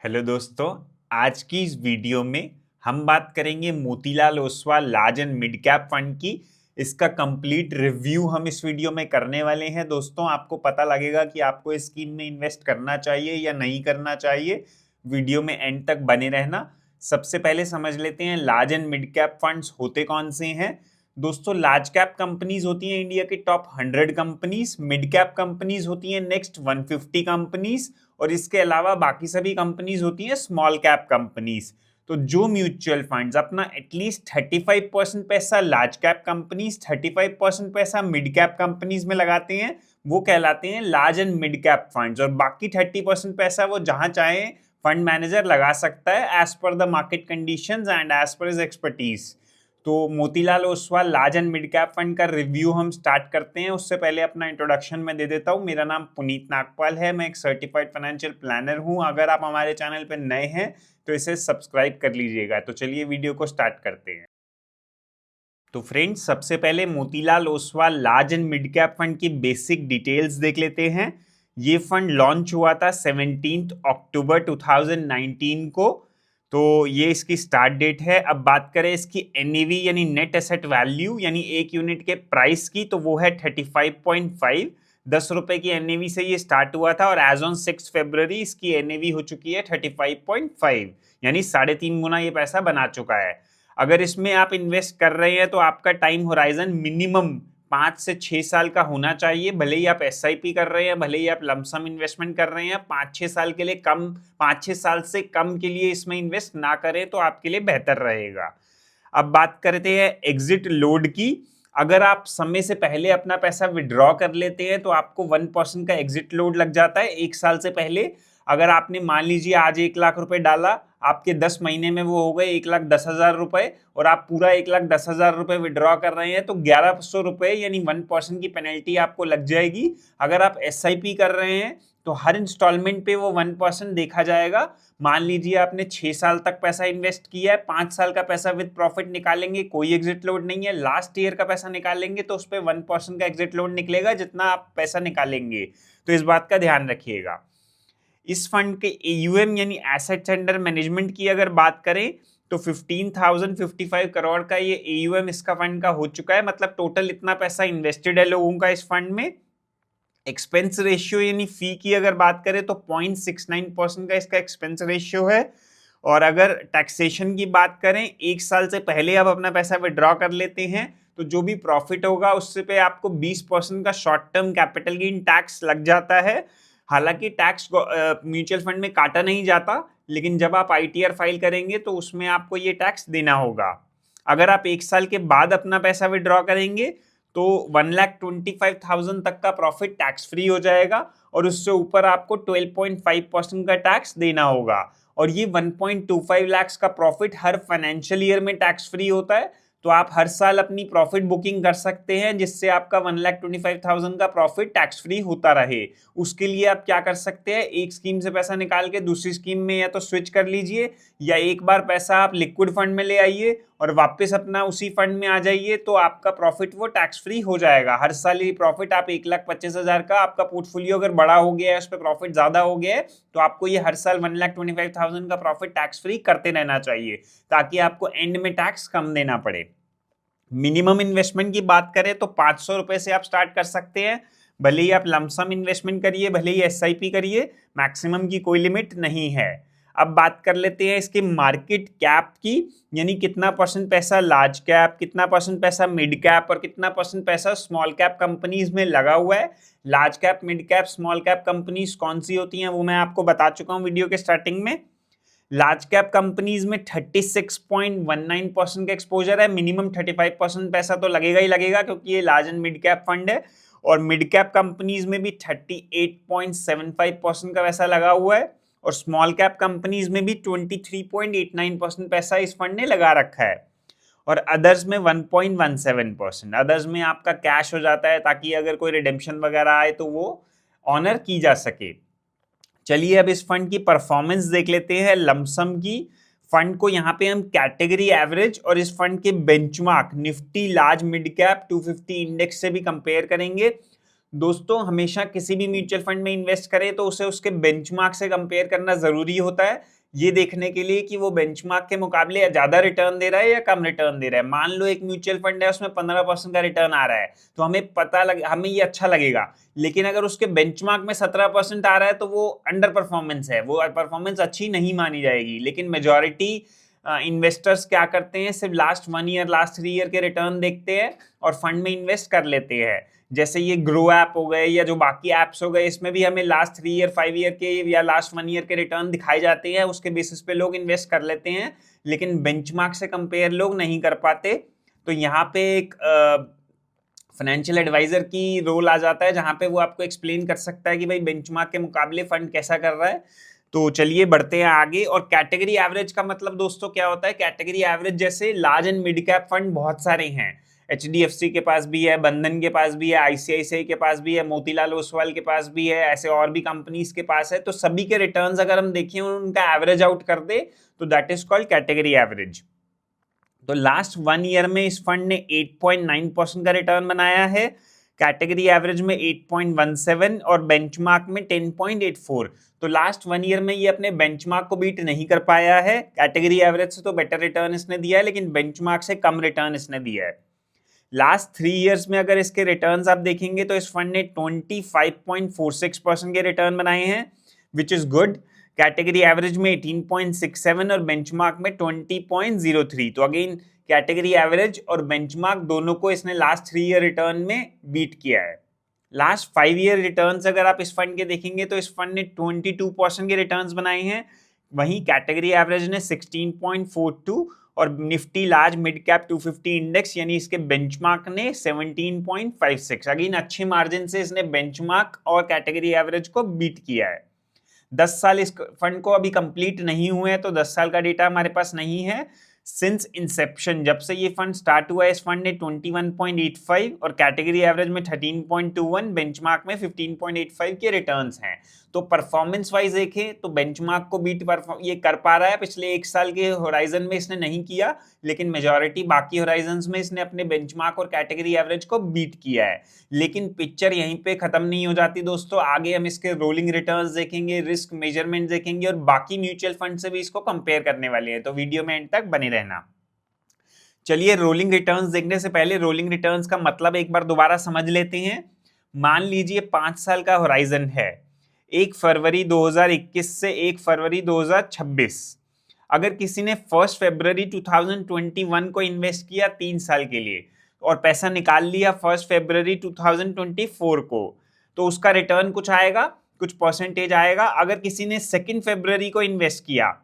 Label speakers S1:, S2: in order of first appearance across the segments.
S1: Hello दोस्तों, आज की इस वीडियो में हम बात करेंगे Motilal Oswal large and mid cap fund की। इसका कंप्लीट रिव्यू हम इस वीडियो में करने वाले हैं। दोस्तों, आपको पता लगेगा कि आपको इस स्कीम में इन्वेस्ट करना चाहिए या नहीं करना चाहिए। वीडियो में एंड तक बने रहना। सबसे पहले समझ लेते हैं large and mid cap funds होते कौन से हैं। दोस्तों, लार्ज कैप कंपनीज होती हैं इंडिया की top 100 companies, mid cap companies होती हैं नेक्स्ट 150 कंपनीज, और इसके अलावा बाकी सभी कंपनीज होती हैं स्मॉल कैप कंपनीज। तो जो म्यूचुअल फंड्स अपना एटलीस्ट 35% पैसा लार्ज कैप कंपनीज, 35% पैसा मिड कैप कंपनीज में लगाते हैं, वो कहलाते हैं large and mid cap funds. और बाकी 30% पैसा वो जहां चाहे फंड मैनेजर लगा सकता है as per the market conditions and as per his expertise. तो Motilal Oswal large and mid cap fund का रिव्यू हम स्टार्ट करते हैं। उससे पहले अपना इंट्रोडक्शन में दे देता हूँ। मेरा नाम पुनीत नागपाल है, मैं एक सर्टिफाइड फाइनेंशियल प्लानर हूँ। अगर आप हमारे चैनल पर नए हैं तो इसे सब्सक्राइब कर लीजिएगा। तो चलिए वीडियो को स्टार्ट करते हैं। तो फ्रेंड्स, सबसे पहले Motilal Oswal large and mid cap fund की बेसिक डिटेल्स देख लेते हैं। ये फंड लॉन्च हुआ था 17 अक्टूबर 2019 को। तो ये इसकी स्टार्ट डेट है। अब बात करें इसकी एनएवी यानी नेट एसेट वैल्यू यानी एक यूनिट के प्राइस की, तो वो है 35.5। 10 रुपए की एनएवी से ये स्टार्ट हुआ था और एज ऑन 6 फरवरी इसकी एनएवी हो चुकी है 35.5, यानी 3.5 गुना ये पैसा बना चुका है। अगर इसमें आप इन्वेस्ट कर रहे हैं तो आपका टाइम होराइजन मिनिमम 5 से 6 साल का होना चाहिए। भले ही आप एसआईपी कर रहे हैं, भले ही आप लमसम इन्वेस्टमेंट कर रहे हैं, 5-6 साल के लिए कम, 5-6 साल से कम के लिए इसमें इन्वेस्ट ना करें तो आपके लिए बेहतर रहेगा। अब बात करते हैं एग्जिट लोड की। अगर आप समय से पहले अपना पैसा विड्रॉ कर लेते हैं तो आपको 1% का एग्जिट लोड लग जाता है 1 साल से पहले। अगर आपने मान लीजिए आज 1 लाख रुपए डाला, आपके 10 महीने में वो हो गए 1,10,000 रुपए, और आप पूरा 1,10,000 रुपए विड्रॉ कर रहे हैं तो 1,100 रुपए यानी 1% की पेनल्टी आपको लग जाएगी। अगर आप एसआईपी कर रहे हैं तो हर इंस्टॉलमेंट पे वो 1% देखा जाएगा। मान लीजिए आपने 6 साल तक पैसा इन्वेस्ट किया है, 5 साल का पैसा विद प्रॉफिट निकालेंगे, कोई एग्जिट लोड नहीं है। लास्ट ईयर का पैसा निकालेंगे तो उस पर 1% का एग्जिट लोड निकलेगा जितना आप पैसा निकालेंगे। तो इस बात का ध्यान रखिएगा। इस फंड के एयूएम यानी एसेट्स अंडर मैनेजमेंट की अगर बात करें तो 15,055 करोड़ का ये एयूएम इसका फंड का हो चुका है। मतलब टोटल इतना पैसा इन्वेस्टेड है लोगों का इस फंड में। एक्सपेंस रेशियो यानी फी की अगर बात करें तो 0.69% का इसका एक्सपेंस रेशियो है। और अगर टैक्सेशन की बात करें, 1 साल से पहले आप अपना पैसा विड्रॉ कर लेते हैं तो जो भी प्रॉफिट होगा उससे पे आपको 20% का short term capital gain tax लग जाता है। हालांकि टैक्स म्यूचुअल फंड में काटा नहीं जाता, लेकिन जब आप आईटीआर फाइल करेंगे तो उसमें आपको ये टैक्स देना होगा। अगर आप 1 साल के बाद अपना पैसा विड्रॉ करेंगे तो 1,25,000 तक का प्रॉफिट टैक्स फ्री हो जाएगा, और उससे ऊपर आपको 12.5% का टैक्स देना होगा। और ये 1.25 लाख का प्रॉफिट हर फाइनेंशियल ईयर में टैक्स फ्री होता है। तो आप हर साल अपनी प्रॉफिट बुकिंग कर सकते हैं जिससे आपका 1,25,000 का प्रॉफिट टैक्स फ्री होता रहे। उसके लिए आप क्या कर सकते हैं, एक स्कीम से पैसा निकाल के दूसरी स्कीम में या तो स्विच कर लीजिए, या एक बार पैसा आप लिक्विड फंड में ले आइए और वापस अपना उसी फंड में आ जाइए, तो आपका प्रॉफिट वो टैक्स फ्री हो जाएगा। हर साल ये प्रॉफिट आप 1,25,000 का, आपका पोर्टफोलियो अगर बड़ा हो गया है, उस पर प्रॉफिट ज्यादा हो गया है, तो आपको ये हर साल 1,25,000 का प्रॉफिट टैक्स फ्री करते रहना चाहिए ताकि आपको एंड में टैक्स कम देना पड़े। मिनिमम इन्वेस्टमेंट की बात करें तो 500 रुपए से आप स्टार्ट कर सकते हैं। भले ही आप लमसम इन्वेस्टमेंट करिए, भले ही एसआईपी करिए, मैक्सिमम की कोई लिमिट नहीं है। अब बात कर लेते हैं इसके मार्केट कैप की, यानी कितना परसेंट पैसा लार्ज कैप, कितना परसेंट पैसा मिड कैप और कितना परसेंट पैसा स्मॉल कैप कंपनीज में लगा हुआ है। Large cap, mid cap, small cap companies कौन सी होती हैं वो मैं आपको बता चुका हूं वीडियो के स्टार्टिंग में। लार्ज कैप कंपनीज में 36.19% का एक्सपोजर है। मिनिमम 35% पैसा तो लगेगा ही लगेगा क्योंकि ये large and mid cap fund है। और मिड कैप कंपनीज में भी 38.75% का पैसा लगा हुआ है, और स्मॉल कैप कंपनीज में भी 23.89% पैसा इस फंड ने लगा रखा है। और अदर्स में 1.17%। अदर्स में आपका कैश हो जाता है ताकि अगर कोई रिडेम्पशन वगैरह आए तो वो ऑनर की जा सके। चलिए अब इस फंड की परफॉर्मेंस देख लेते हैं लमसम की। फंड को यहाँ पे हम कैटेगरी एवरेज और इस फंड के benchmark Nifty large mid cap 250 index से भी कंपेयर करेंगे। दोस्तों हमेशा किसी भी म्यूचुअल फंड में इन्वेस्ट करें तो उसे उसके बेंचमार्क से कंपेयर करना जरूरी होता है, ये देखने के लिए कि वो बेंचमार्क के मुकाबले ज्यादा रिटर्न दे रहा है या कम रिटर्न दे रहा है। मान लो एक म्यूचुअल फंड है, उसमें 15% का रिटर्न आ रहा है, तो हमें ये अच्छा लगेगा। लेकिन अगर उसके बेंचमार्क में 17% आ रहा है तो वो अंडर परफॉर्मेंस है, वो परफॉर्मेंस अच्छी नहीं मानी जाएगी। लेकिन मेजॉरिटी इन्वेस्टर्स क्या करते हैं, सिर्फ लास्ट 1 ईयर लास्ट 3 ईयर के रिटर्न देखते हैं और फंड में इन्वेस्ट कर लेते हैं। जैसे ये ग्रो ऐप हो गए या जो बाकी ऐप्स हो गए, इसमें भी हमें लास्ट 3 ईयर 5 ईयर के या लास्ट 1 ईयर के रिटर्न दिखाए जाते हैं, उसके बेसिस पे लोग इन्वेस्ट कर लेते हैं, लेकिन बेंचमार्क से कंपेयर लोग नहीं कर पाते। तो यहाँ पे एक फाइनेंशियल एडवाइजर की रोल आ जाता है, जहां पे वो आपको एक्सप्लेन कर सकता है कि भाई बेंचमार्क के मुकाबले फंड कैसा कर रहा है। तो चलिए बढ़ते हैं आगे। और कैटेगरी एवरेज का मतलब दोस्तों क्या होता है? कैटेगरी एवरेज जैसे large and mid cap fund बहुत सारे हैं, HDFC के पास भी है, बंधन के पास भी है, ICICI के पास भी है, मोतीलाल ओसवाल के पास भी है, ऐसे और भी कंपनीज के पास है। तो सभी के रिटर्न्स अगर हम देखें उनका एवरेज आउट कर दे तो that is called category average. तो लास्ट 1 ईयर में इस फंड ने 8.9% का रिटर्न बनाया है, कैटेगरी एवरेज में 8.17 और बेंचमार्क में 10.84। तो लास्ट 1 ईयर में ये अपने बेंचमार्क को बीट नहीं कर पाया है। कैटेगरी एवरेज से तो बेटर रिटर्न इसने दिया है, लेकिन बेंचमार्क से कम रिटर्न इसने दिया है। लास्ट 3 इयर्स में अगर इसके रिटर्न्स आप देखेंगे तो इस फंड ने 25.46% के रिटर्न बनाए हैं, which is good. Category average में 18.67 और बेंचमार्क में 20.03। तो अगेन कैटेगरी एवरेज और बेंचमार्क दोनों को इसने लास्ट 3 ईयर रिटर्न में बीट किया है। लास्ट 5 ईयर रिटर्न्स अगर आप इस फंड के देखेंगे तो इस फंड ने 22% के रिटर्न्स बनाए हैं, वहीं कैटेगरी एवरेज ने 16.42 और Nifty large mid cap 250 index यानी इसके बेंचमार्क ने 17.56। अगेन अच्छे मार्जिन से इसने बेंचमार्क और कैटेगरी एवरेज को बीट किया है। 10 साल इस फंड को अभी कंप्लीट नहीं हुए हैं, तो 10 साल का डेटा हमारे पास नहीं है। सिंस इंसेप्शन, जब से ये फंड स्टार्ट हुआ है, इस फंड ने 21.85 और कैटेगरी एवरेज में 13.21, बेंचमार्क में 15.85 के रिटर्न्स हैं। तो परफॉर्मेंस वाइज देखें तो बेंचमार्क को बीट ये कर पा रहा है। पिछले 1 साल के होराइजन में इसने नहीं किया, लेकिन मेजॉरिटी बाकी होराइजन्स में इसने अपने बेंचमार्क और कैटेगरी एवरेज को बीट किया है। लेकिन पिक्चर यहीं पे खत्म नहीं हो जाती दोस्तों, आगे हम इसके रोलिंग रिटर्न्स देखेंगे, रिस्क मेजरमेंट देखेंगे और बाकी म्यूचुअल फंड से भी इसको कंपेयर करने वाले हैं। तो वीडियो में एंड तक बने रहना। चलिए रोलिंग रिटर्न्स देखने से पहले रोलिंग रिटर्न्स का मतलब एक बार दोबारा समझ लेते हैं। मान लीजिए 5 साल का होराइजन है, 1 फरवरी 2021 से 1 फरवरी 2026। अगर किसी ने 1 फरवरी 2021 को इन्वेस्ट किया 3 साल के लिए और पैसा निकाल लिया 1 फरवरी 2024 को, तो उसका रिटर्न कुछ आएगा, कुछ परसेंटेज आएगा। अगर किसी ने 2 फरवरी को इन्वेस्ट किया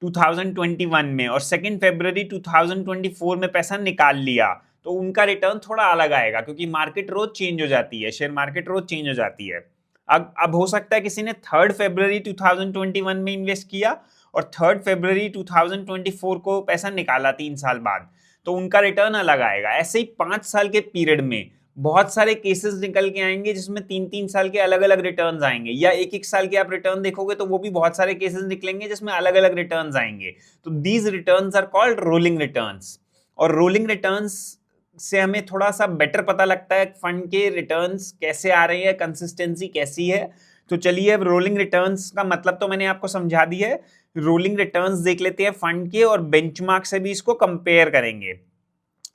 S1: 2021 में और 2 फरवरी 2024 में पैसा निकाल लिया, तो उनका रिटर्न थोड़ा अलग आएगा, क्योंकि मार्केट रोज चेंज हो जाती है, शेयर मार्केट रोज चेंज हो जाती है। अब हो सकता है किसी ने 3 फरवरी 2021 में इन्वेस्ट किया और 3 फरवरी 2024 को पैसा निकाला 3 साल बाद, तो उनका रिटर्न अलग आएगा। ऐसे ही 5 साल के पीरियड में बहुत सारे केसेस निकल के आएंगे जिसमें 3-3 साल के अलग अलग रिटर्न्स आएंगे, या 1-1 साल के आप रिटर्न देखोगे तो वो भी बहुत सारे केसेस निकलेंगे जिसमें अलग अलग रिटर्न्स आएंगे। तो these returns are called rolling returns. और रोलिंग रिटर्न्स से हमें थोड़ा सा बेटर पता लगता है फंड के रिटर्न्स कैसे आ रहे हैं, कंसिस्टेंसी कैसी है। तो चलिए अब रोलिंग रिटर्न्स का मतलब तो मैंने आपको समझा दिया है। रोलिंग रिटर्न्स देख लेते हैं फंड के और बेंचमार्क से भी इसको कंपेयर करेंगे।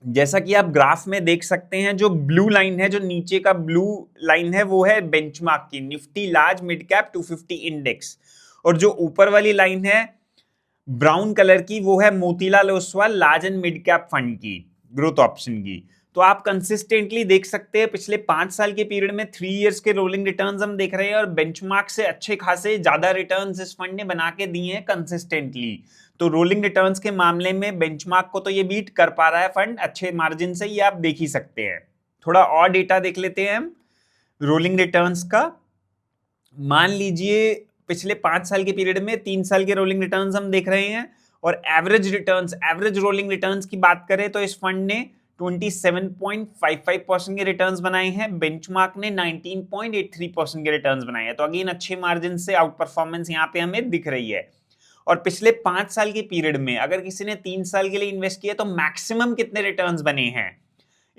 S1: जैसा कि आप ग्राफ में देख सकते हैं, जो ब्लू लाइन है, जो नीचे का ब्लू लाइन है, वो है बेंचमार्क की, Nifty large mid cap 250 index. और जो ऊपर वाली लाइन है ब्राउन कलर की, वो है Motilal Oswal large and mid cap fund की, ग्रोथ ऑप्शन की। तो आप कंसिस्टेंटली देख सकते हैं पिछले 5 साल के पीरियड में 3 इयर्स के रोलिंग रिटर्न्स हम देख रहे हैं और बेंचमार्क से अच्छे खासे ज्यादा रिटर्न्स इस फंड ने बना के दिए हैं कंसिस्टेंटली। तो रोलिंग रिटर्न्स के मामले में बेंचमार्क को तो ये बीट कर पा रहा है फंड अच्छे मार्जिन से, ये आप देख ही सकते हैं। थोड़ा और डेटा देख लेते हैं हम रोलिंग रिटर्न्स का। मान लीजिए पिछले 5 साल के पीरियड में 3 साल के रोलिंग रिटर्न्स हम देख रहे हैं और average returns, average rolling returns की बात करें तो इस फंड ने 27.55% के रिटर्न्स बनाए हैं, बेंचमार्क ने 19.83% के रिटर्न्स बनाए हैं। तो अगेन अच्छे मार्जिन से आउट परफॉर्मेंस यहाँ पे हमें दिख रही है। और पिछले 5 साल के पीरियड में अगर किसी ने 3 साल के लिए इन्वेस्ट किया तो मैक्सिमम कितने रिटर्न्स बने हैं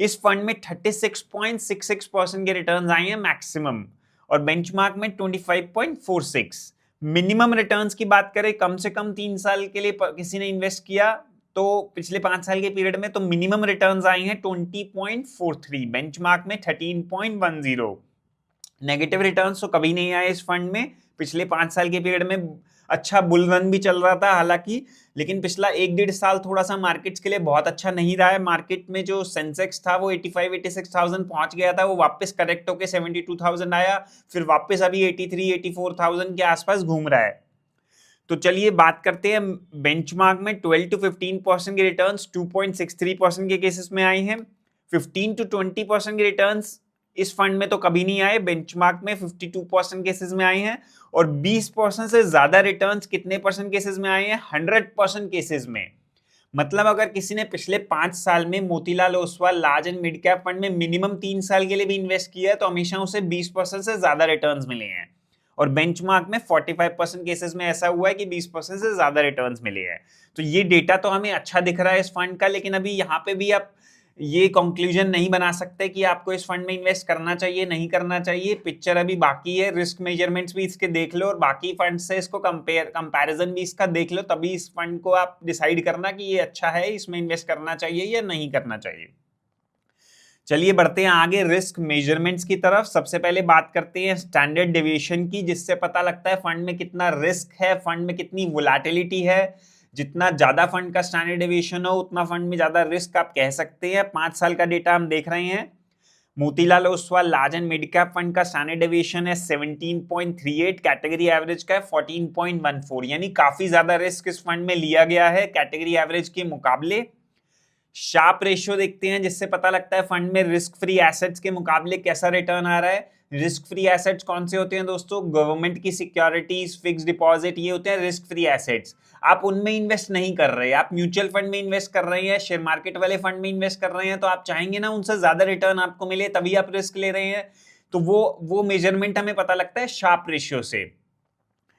S1: इस फंड में 36.66% के रिटर्न्स आए हैं मैक्सिमम, और बेंचमार्क में 25.46। मिनिमम रिटर्न्स की बात करें, कम से कम 3 साल के लिए किसी ने इन्वेस्ट किया तो पिछले 5 साल के पीरियड में, तो मिनिमम रिटर्न्स आए हैं 20.43, बेंचमार्क में 13.10। नेगेटिव रिटर्न्स तो कभी नहीं आए इस फंड में। पिछले 5 साल के पीरियड में अच्छा बुल रन भी चल रहा था हालांकि, लेकिन पिछला 1-1.5 साल थोड़ा सा मार्केट्स के लिए बहुत अच्छा नहीं रहा है। मार्केट में जो सेंसेक्स था वो 85-86,000 पहुंच गया था, वो वापस करेक्ट होकर 72,000 आया, फिर वापस अभी 83-84,000 के आसपास घूम रहा है। तो चलिए बात करते हैं बेंचमार्क में 12 to 15% के रिटर्न्स 2.63% के केसेस में आए हैं। 15 to 20% के रिटर्न्स इस फंड में तो कभी नहीं आए, बेंचमार्क में 52% केसेस में आए हैं। और 20% से ज्यादा रिटर्न्स कितने परसेंट केसेस में आए हैं? 100% केसेस में। मतलब अगर किसी ने पिछले 5 साल में Motilal Oswal large and mid cap fund में मिनिमम 3 साल के लिए भी इन्वेस्ट किया है तो हमेशा उसे 20% से ज्यादा रिटर्न्स मिले हैं। और बेंचमार्क में 45% केसेस में ऐसा हुआ है कि 20% से ज्यादा रिटर्न्स मिले हैं। तो ये डेटा तो हमें अच्छा दिख रहा है इस फंड का, लेकिन अभी यहाँ पे भी आप ये कंक्लूजन नहीं बना सकते कि आपको इस फंड में इन्वेस्ट करना चाहिए नहीं करना चाहिए। पिक्चर अभी बाकी है, रिस्क मेजरमेंट्स भी इसके देख लो और बाकी फंड से इसको कंपैरिजन भी इसका देख लो, तभी इस फंड को आप डिसाइड करना कि ये अच्छा है, इसमें इन्वेस्ट करना चाहिए या नहीं करना चाहिए। चलिए बढ़ते हैं आगे रिस्क मेजरमेंट्स की तरफ। सबसे पहले बात करते हैं स्टैंडर्ड डेविएशन की, जिससे पता लगता है फंड में कितना रिस्क है, फंड में कितनी वोलेटिलिटी है। जितना ज्यादा फंड का स्टैंडर्ड डेविएशन हो उतना फंड में ज्यादा रिस्क आप कह सकते हैं। 5 साल का डेटा हम देख रहे हैं। Motilal Oswal large and mid cap fund का स्टैंडर्ड डेविएशन है 17.38, कैटेगरी एवरेज का है 14.14, यानी काफी ज्यादा रिस्क इस फंड में लिया गया है कैटेगरी एवरेज के मुकाबले। शार्प रेशियो देखते हैं जिससे पता लगता है फंड में रिस्क फ्री एसेट्स के मुकाबले कैसा रिटर्न आ रहा है। रिस्क फ्री एसेट्स कौन से होते हैं दोस्तों? गवर्नमेंट की सिक्योरिटीज, फिक्स डिपॉजिट, ये होते हैं रिस्क फ्री एसेट्स। आप उनमें इन्वेस्ट नहीं कर रहे, आप म्यूचुअल फंड में इन्वेस्ट कर रहे हैं, शेयर मार्केट वाले फंड में इन्वेस्ट कर रहे हैं, तो आप चाहेंगे ना उनसे ज्यादा रिटर्न आपको मिले, तभी आप रिस्क ले रहे हैं। तो वो मेजरमेंट हमें पता लगता है शार्प रेशियो से।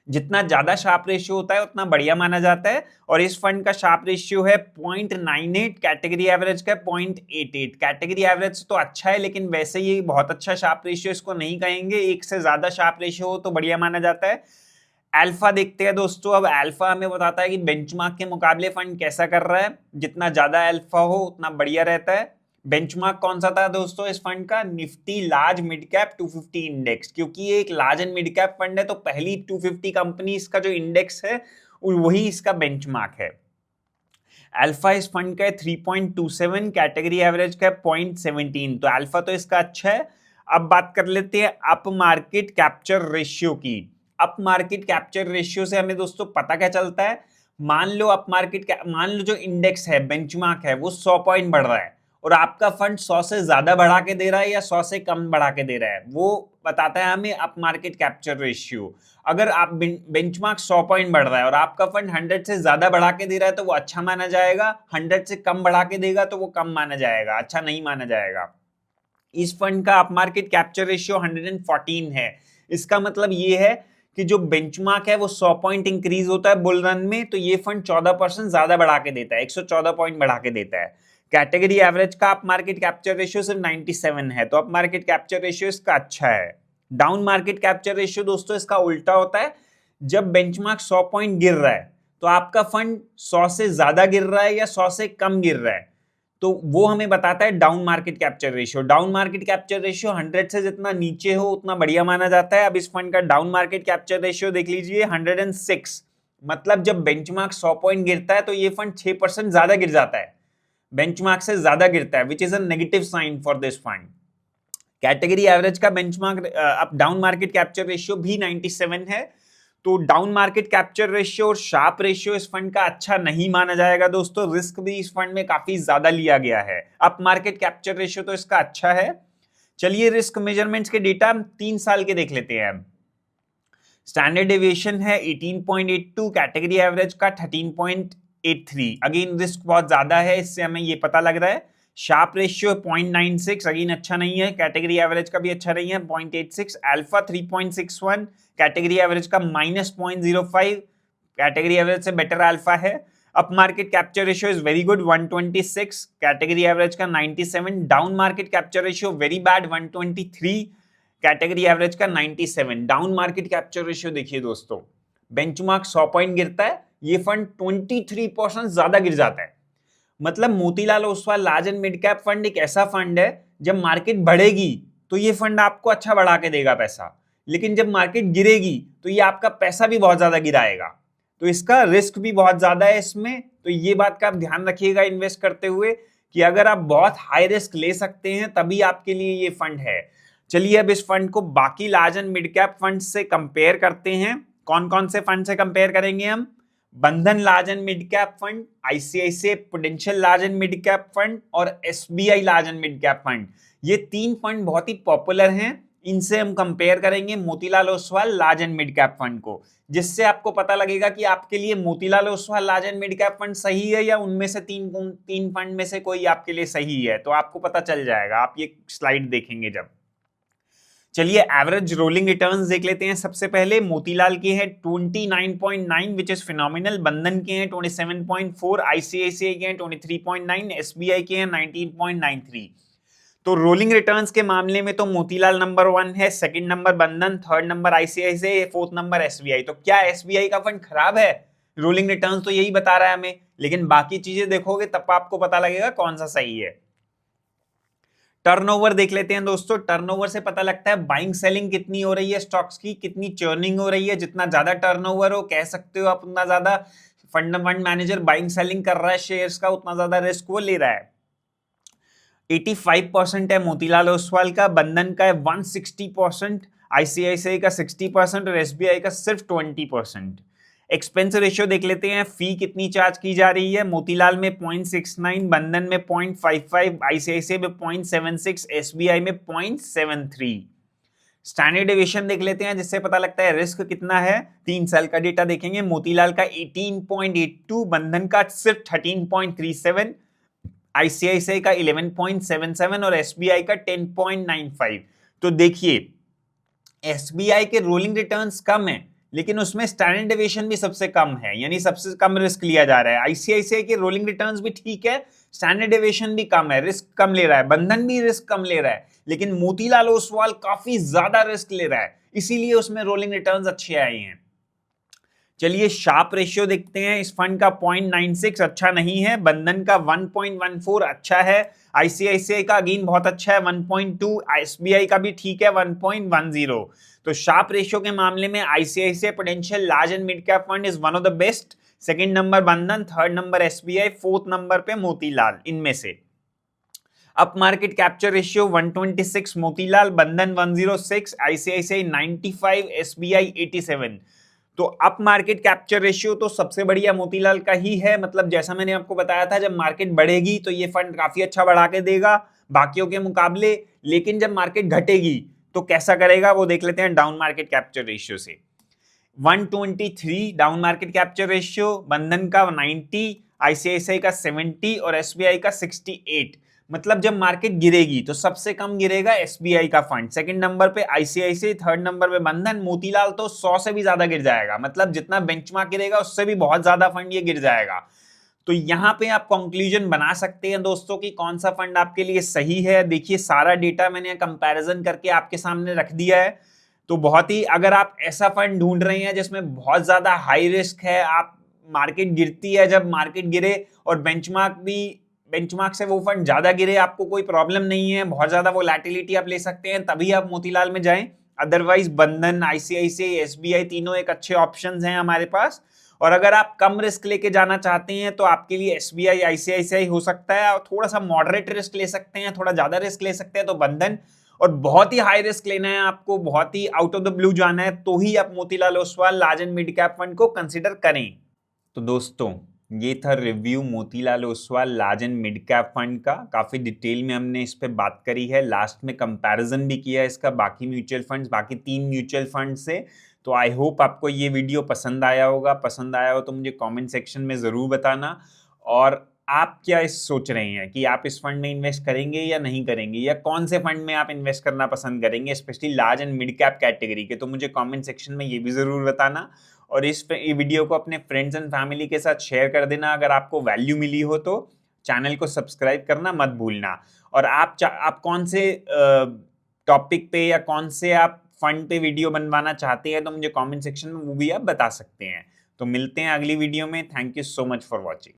S1: जितना ज्यादा शार्प रेशियो होता है उतना बढ़िया माना जाता है, और इस फंड का शार्प रेशियो है 0.98, कैटेगरी एवरेज का 0.88। कैटेगरी एवरेज तो अच्छा है, लेकिन वैसे ये बहुत अच्छा शार्प रेशियो इसको नहीं कहेंगे, एक से ज्यादा शार्प रेशियो हो तो बढ़िया माना जाता है। अल्फा देखते हैं दोस्तों। अब अल्फा हमें बताता है कि बेंचमार्क के मुकाबले फंड कैसा कर रहा है। जितना ज्यादा अल्फा हो उतना बढ़िया रहता है। बेंचमार्क कौन सा था दोस्तों इस फंड का? Nifty large mid cap 250 index, क्योंकि ये एक large and mid cap fund है तो पहली 250 कंपनीज का जो इंडेक्स है वही इसका बेंचमार्क है। अल्फा इस फंड का है 3.27, कैटेगरी एवरेज का 0.17, तो अल्फा तो इसका अच्छा है। अब बात कर लेते हैं अप मार्केट कैप्चर रेशियो की। अप मार्केट कैप्चर रेशियो से हमें दोस्तों पता क्या चलता है? मान लो जो इंडेक्स है, बेंचमार्क है, वो 100 पॉइंट बढ़ रहा है और आपका फंड 100 से ज्यादा बढ़ा के दे रहा है या 100 से कम बढ़ा के दे रहा है, वो बताता है हमें अप मार्केट कैप्चर रेशियो। अगर आप बेंचमार्क 100 पॉइंट बढ़ रहा है और आपका फंड 100 से ज्यादा बढ़ा के दे रहा है तो वो अच्छा माना जाएगा, 100 से कम बढ़ा के देगा तो वो कम माना जाएगा, अच्छा नहीं माना जाएगा। इस फंड का अप मार्केट कैप्चर रेशियो 114 है। इसका मतलब ये है कि जो बेंचमार्क है वो 100 पॉइंट इंक्रीज होता है बुल रन में, तो ये फंड 14% ज्यादा बढ़ा के देता है, 114 पॉइंट बढ़ा के देता है। कैटेगरी एवरेज का अप मार्केट कैप्चर रेशियो सिर्फ 97 है, तो अप मार्केट कैप्चर रेशियो इसका अच्छा है। डाउन मार्केट कैप्चर रेशियो दोस्तों इसका उल्टा होता है। जब बेंचमार्क 100 पॉइंट गिर रहा है तो आपका फंड 100 से ज्यादा गिर रहा है या 100 से कम गिर रहा है, तो वो हमें बताता है down market capture ratio. Down market capture ratio 100 से जितना नीचे हो उतना बढ़िया माना जाता है। अब इस फंड का डाउन मार्केट कैप्चर रेशियो देख लीजिए 106, मतलब जब बेंचमार्क 100 पॉइंट गिरता है तो ये फंड 6% ज्यादा गिर जाता है, बेंचमार्क से ज्यादा गिरता है, which is a negative sign for this fund. Category average का benchmark up down market capture ratio भी 97 है, तो डाउन मार्केट कैप्चर रेशियो और शार्प रेशियो इस फंड का अच्छा नहीं माना जाएगा दोस्तों। रिस्क भी इस फंड में काफी ज्यादा लिया गया है। अप मार्केट कैप्चर रेशियो तो इसका अच्छा है। चलिए रिस्क मेजरमेंट्स के डेटा 3 साल के देख लेते हैं। स्टैंडर्ड डेविएशन है 18.82, कैटेगरी एवरेज का 13.83। अगेन रिस्क बहुत ज्यादा है, इससे हमें ये पता लग रहा है। शार्प रेशियो 0.96, अगेन अच्छा नहीं है, कैटेगरी एवरेज का भी अच्छा नहीं है 0.86। अल्फा 3.61, कैटेगरी एवरेज का -0.05, कैटेगरी एवरेज से बेटर अल्फा है। Up market capture ratio is very good 126, category average का 97, down market capture ratio very bad 123, category average का 97। डाउन मार्केट कैप्चर रेशियो देखिए दोस्तों, बेंचमार्क 100 पॉइंट गिरता है, ये फंड 23% ज्यादा गिर जाता है। मतलब Motilal Oswal large and mid cap fund एक ऐसा फंड है, जब मार्केट बढ़ेगी तो ये फंड आपको अच्छा बढ़ा के देगा पैसा, लेकिन जब मार्केट गिरेगी तो ये आपका पैसा भी बहुत ज्यादा गिराएगा, तो इसका रिस्क भी बहुत ज्यादा है इसमें। तो ये बात का आप ध्यान रखिएगा इन्वेस्ट करते हुए कि अगर आप बहुत हाई रिस्क ले सकते हैं तभी आपके लिए ये फंड है। चलिए अब इस फंड को बाकी large and mid cap fund से कंपेयर करते हैं। कौन कौन से फंड से कंपेयर करेंगे हम? Bandhan large and mid cap fund, ICICI Prudential large and mid cap fund और SBI large and mid cap fund. ये 3 फंड बहुत ही पॉपुलर हैं, इनसे हम कंपेयर करेंगे Motilal Oswal large and mid cap fund को, जिससे आपको पता लगेगा कि आपके लिए Motilal Oswal large and mid cap fund सही है या उनमें से तीन फंड में से कोई आपके लिए सही है, तो आपको पता चल जाएगा आप ये स्लाइड देखेंगे जब। चलिए एवरेज रोलिंग रिटर्न्स देख लेते हैं। सबसे पहले मोतीलाल की है 29.9 विच इज फिनोमिनल, बंधन के हैं 27.4, आईसीआईसीआई के हैं 23.9, एसबीआई के हैं 19.93। तो रोलिंग रिटर्न्स के मामले में तो मोतीलाल नंबर 1 है, second number Bandhan, third number ICICI, fourth number SBI. तो क्या एसबीआई का फंड खराब है? रोलिंग रिटर्न्स तो यही बता रहा है हमें, लेकिन बाकी चीजें देखोगे तब आपको पता लगेगा कौन सा सही है। टर्नओवर देख लेते हैं दोस्तों। टर्नओवर से पता लगता है बाइंग सेलिंग कितनी हो रही है स्टॉक्स की, कितनी चर्निंग हो रही है। जितना ज्यादा टर्नओवर हो, कह सकते हो आप, उतना ज्यादा फंड मैनेजर बाइंग सेलिंग कर रहा है शेयर्स का, उतना ज्यादा रिस्क वो ले रहा है। 85% है मोतीलाल ओसवाल का, बंधन का है 160%, आईसीआईसीआई का 60% और एसबीआई का सिर्फ 20%। एक्सपेंस रेशियो देख लेते हैं, फी कितनी चार्ज की जा रही है। मोतीलाल में 0.69, बंधन में 0.55, आईसीआईसीआई में 0.76, एसबीआई में 0.73। स्टैंडर्ड डेविएशन देख लेते हैं, जिससे पता लगता है रिस्क कितना है। 3 साल का डेटा देखेंगे, मोतीलाल का 18.82, बंधन का सिर्फ 13.37, आईसीआईसीआई का 11.77 और एसबीआई का 10.95। तो देखिए एसबीआई के रोलिंग रिटर्न्स कम है, लेकिन उसमें स्टैंडर्ड डेविएशन भी सबसे कम है, यानी सबसे कम रिस्क लिया जा रहा है। आईसीआईसीआई के रोलिंग रिटर्न्स भी ठीक है, स्टैंडर्ड डेविएशन भी कम है, रिस्क कम ले रहा है। बंधन भी रिस्क कम ले रहा है, लेकिन मोतीलाल ओसवाल काफी ज्यादा रिस्क ले रहा है, इसीलिए उसमें रोलिंग रिटर्न्स अच्छे आए हैं। चलिए शार्प रेशियो देखते हैं। इस फंड का 0.96 अच्छा नहीं है, बंधन का 1.14 अच्छा है, आईसीआईसीआई का अगेन बहुत अच्छा है 1.2, एसबीआई का भी ठीक है 1.10। तो शार्प रेशियो के मामले में ICICI Prudential large and mid cap fund is one of the best, second number Bandhan, third number SBI, fourth number पे मोतीलाल। इनमें से up market capture ratio 126 Motilal, Bandhan 106, ICICI 95, SBI 87। तो अप मार्केट कैप्चर रेशियो तो सबसे बढ़िया मोतीलाल का ही है। मतलब जैसा मैंने आपको बताया था, जब मार्केट बढ़ेगी तो ये फंड काफी अच्छा बढ़ा के देगा बाकियों के मुकाबले, लेकिन जब मार्केट घटेगी तो कैसा करेगा वो देख लेते हैं डाउन मार्केट कैप्चर रेशियो से। 123 डाउन मार्केट कैप्चर रेशियो, बंधन का 90, आईसीआईसीआई का 70 और एसबीआई का 68। मतलब जब मार्केट गिरेगी तो सबसे कम गिरेगा एसबीआई का फंड, सेकंड नंबर पे आईसीआईसीआई, थर्ड नंबर पे बंधन, मोतीलाल तो 100 से भी ज्यादा गिर जाएगा। मतलब जितना बेंचमार्क गिरेगा उससे भी बहुत ज्यादा फंड ये गिर जाएगा। तो यहां पे आप कंक्लूजन बना सकते हैं दोस्तों कि कौन सा फंड आपके लिए सही है। देखिए सारा डेटा मैंने कंपैरिजन करके आपके सामने रख दिया है। तो बहुत ही, अगर आप ऐसा फंड ढूंढ रहे हैं जिसमें बहुत ज्यादा हाई रिस्क है, आप मार्केट गिरती है, जब मार्केट गिरे और बेंचमार्क से वो फंड ज्यादा गिरे, आपको कोई प्रॉब्लम नहीं है, बहुत ज्यादा वोलैटिलिटी आप ले सकते हैं, तभी आप मोतीलाल में जाएं। अदरवाइज बंधन, आईसीआईसीआई, एसबीआई तीनों एक अच्छे ऑप्शंस हैं हमारे पास। और अगर आप कम रिस्क लेके जाना चाहते हैं तो आपके लिए एसबीआई, आईसीआईसीआई हो सकता है, और थोड़ा सा मॉडरेट रिस्क ले सकते हैं, थोड़ा ज्यादा रिस्क ले सकते हैं तो बंधन, और बहुत ही हाई रिस्क लेना है आपको, बहुत ही आउट ऑफ द ब्लू जाना है, तो ही आप Motilal Oswal large and mid cap fund को कंसिडर करें। तो दोस्तों ये था review Motilal Oswal large and mid cap fund का। काफी डिटेल में हमने इस पे बात करी है, लास्ट में कंपैरिजन भी किया है इसका बाकी म्यूचुअल फंड्स, बाकी 3 म्यूचुअल फंड से। तो आई होप आपको ये वीडियो पसंद आया होगा। पसंद आया हो तो मुझे कमेंट सेक्शन में ज़रूर बताना। और आप क्या सोच रहे हैं कि आप इस फंड में इन्वेस्ट करेंगे या नहीं करेंगे, या कौन से फंड में आप इन्वेस्ट करना पसंद करेंगे, specially large and mid cap category के, तो मुझे कमेंट सेक्शन में ये भी ज़रूर बताना। और इस वीडियो को अपने फ्रेंड्स एंड फैमिली के साथ शेयर कर देना। अगर आपको वैल्यू मिली हो तो चैनल को सब्सक्राइब करना मत भूलना। और आप कौन से टॉपिक पे या कौन से आप फंड पे वीडियो बनवाना चाहते हैं तो मुझे कमेंट सेक्शन में वो भी आप बता सकते हैं। तो मिलते हैं अगली वीडियो में। Thank you so much for watching.